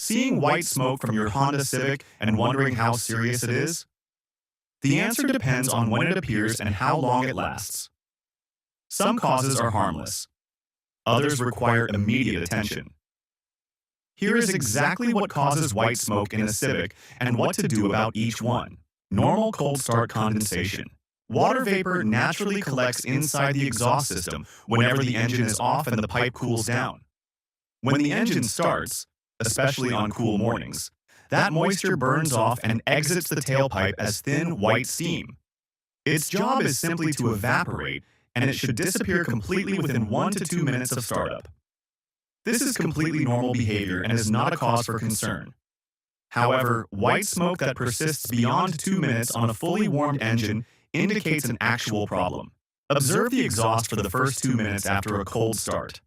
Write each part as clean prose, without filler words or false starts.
Seeing white smoke from your Honda Civic and wondering how serious it is? The answer depends on when it appears and how long it lasts. Some causes are harmless. Others require immediate attention. Here is exactly what causes white smoke in a Civic and what to do about each one. Normal cold start condensation. Water vapor naturally collects inside the exhaust system whenever the engine is off and the pipe cools down. When the engine starts, especially on cool mornings, that moisture burns off and exits the tailpipe as thin white steam. Its job is simply to evaporate, and it should disappear completely within 1 to 2 minutes of startup. This is completely normal behavior and is not a cause for concern. However, white smoke that persists beyond 2 minutes on a fully warmed engine indicates an actual problem. Observe the exhaust for the first 2 minutes after a cold start.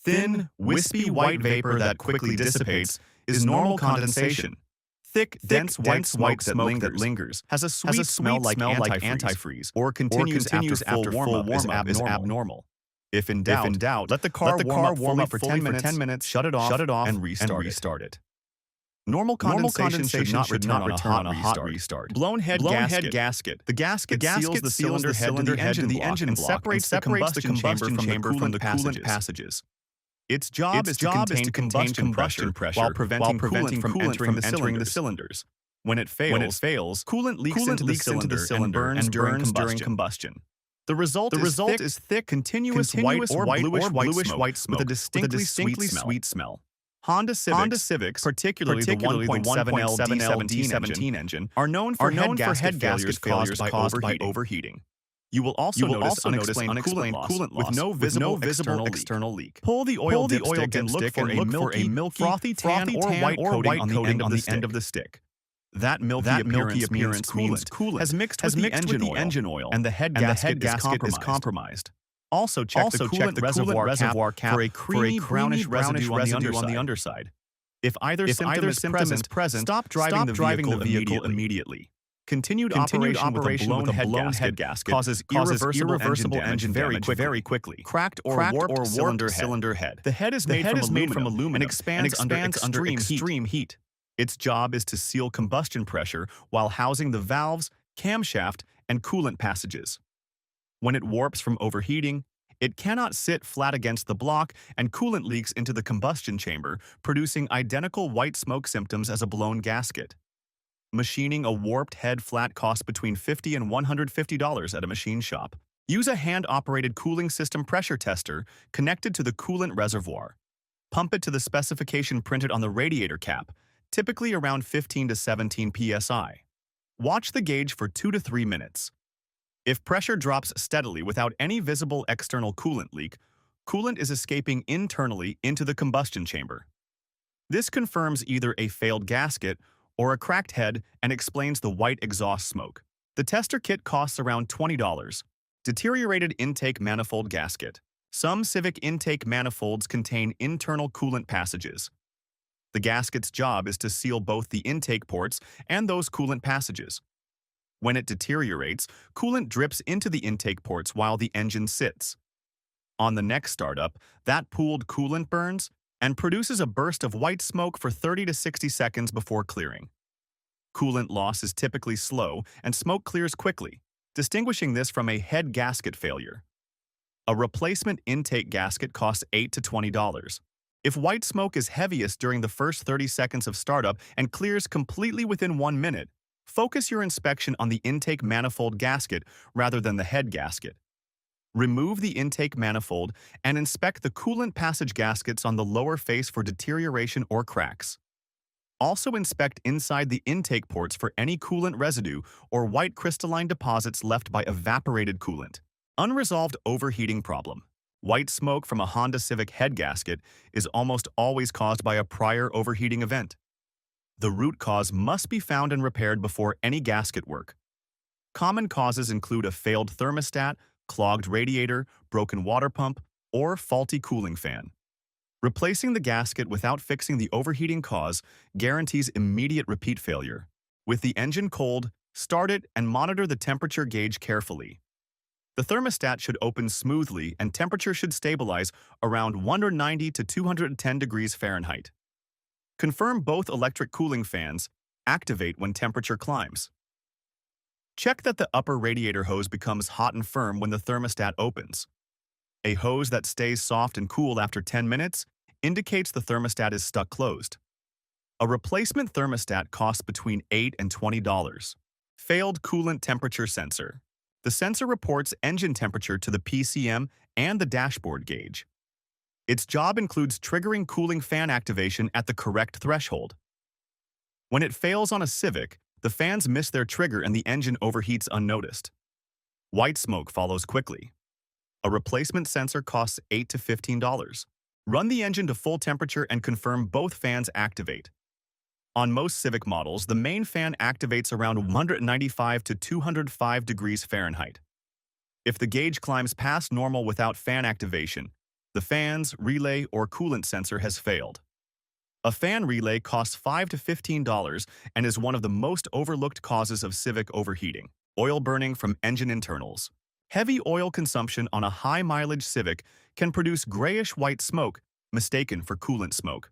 Thin, wispy white vapor that quickly dissipates is normal condensation. Thick, dense white smoke that lingers, has a sweet smell like antifreeze, or continues after full warm-up is abnormal. If in doubt, let the car warm up for 10 minutes, shut it off, and restart it. Normal condensation should not return on a hot restart. Blown head gasket. The gasket seals the cylinder head to the engine and separates the combustion chamber from the coolant passages. Its job is to contain combustion pressure while preventing coolant from entering the cylinders. When it fails, coolant leaks into the cylinder and burns during combustion. The result is thick, continuous white or bluish white smoke with a distinctly sweet smell. Honda Civics, particularly the 1.7L D17 engine, are known for head gasket failures caused by overheating. You will also notice unexplained coolant loss with no visible external leak. Pull the oil dipstick and look for a milky, frothy tan or white coating on the end of the stick. That milky appearance means coolant has mixed with the engine oil, and the head gasket is compromised. Also check the coolant reservoir cap for a creamy brownish residue on the underside. If either symptom is present, stop driving the vehicle immediately. Continued operation with a blown head gasket causes irreversible engine damage very quickly. Cracked or warped cylinder head. The head is made from aluminum and expands under extreme heat. Its job is to seal combustion pressure while housing the valves, camshaft, and coolant passages. When it warps from overheating, it cannot sit flat against the block and coolant leaks into the combustion chamber, producing identical white smoke symptoms as a blown gasket. Machining a warped head flat costs between $50 and $150 at a machine shop. Use a hand-operated cooling system pressure tester connected to the coolant reservoir. Pump it to the specification printed on the radiator cap, typically around 15 to 17 psi. Watch the gauge for 2 to 3 minutes. If pressure drops steadily without any visible external coolant leak, coolant is escaping internally into the combustion chamber. This confirms either a failed gasket or a cracked head and explains the white exhaust smoke. The tester kit costs around $20. Deteriorated intake manifold gasket. Some Civic intake manifolds contain internal coolant passages. The gasket's job is to seal both the intake ports and those coolant passages. When it deteriorates, coolant drips into the intake ports while the engine sits. On the next startup, that pooled coolant burns and produces a burst of white smoke for 30 to 60 seconds before clearing. Coolant loss is typically slow and smoke clears quickly, distinguishing this from a head gasket failure. A replacement intake gasket costs $8 to $20. If white smoke is heaviest during the first 30 seconds of startup and clears completely within 1 minute, focus your inspection on the intake manifold gasket rather than the head gasket. Remove the intake manifold and inspect the coolant passage gaskets on the lower face for deterioration or cracks. Also inspect inside the intake ports for any coolant residue or white crystalline deposits left by evaporated coolant. Unresolved overheating problem. White smoke from a Honda Civic head gasket is almost always caused by a prior overheating event. The root cause must be found and repaired before any gasket work. Common causes include a failed thermostat, clogged radiator, broken water pump, or faulty cooling fan. Replacing the gasket without fixing the overheating cause guarantees immediate repeat failure. With the engine cold, start it and monitor the temperature gauge carefully. The thermostat should open smoothly and temperature should stabilize around 190 to 210 degrees Fahrenheit. Confirm both electric cooling fans activate when temperature climbs. Check that the upper radiator hose becomes hot and firm when the thermostat opens. A hose that stays soft and cool after 10 minutes indicates the thermostat is stuck closed. A replacement thermostat costs between $8 and $20. Failed coolant temperature sensor. The sensor reports engine temperature to the PCM and the dashboard gauge. Its job includes triggering cooling fan activation at the correct threshold. When it fails on a Civic, the fans miss their trigger and the engine overheats unnoticed. White smoke follows quickly. A replacement sensor costs $8 to $15. Run the engine to full temperature and confirm both fans activate. On most Civic models, the main fan activates around 195 to 205 degrees Fahrenheit. If the gauge climbs past normal without fan activation, the fans, relay, or coolant sensor has failed. A fan relay costs $5 to $15 and is one of the most overlooked causes of Civic overheating. Oil burning from engine internals. Heavy oil consumption on a high-mileage Civic can produce grayish-white smoke, mistaken for coolant smoke.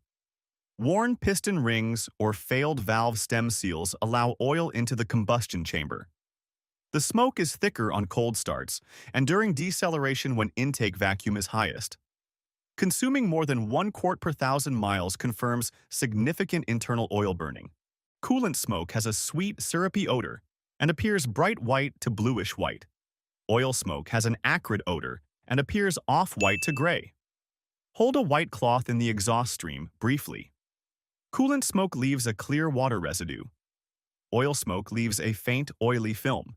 Worn piston rings or failed valve stem seals allow oil into the combustion chamber. The smoke is thicker on cold starts and during deceleration when intake vacuum is highest. Consuming more than 1 quart per 1,000 miles confirms significant internal oil burning. Coolant smoke has a sweet, syrupy odor and appears bright white to bluish white. Oil smoke has an acrid odor and appears off-white to gray. Hold a white cloth in the exhaust stream briefly. Coolant smoke leaves a clear water residue. Oil smoke leaves a faint, oily film.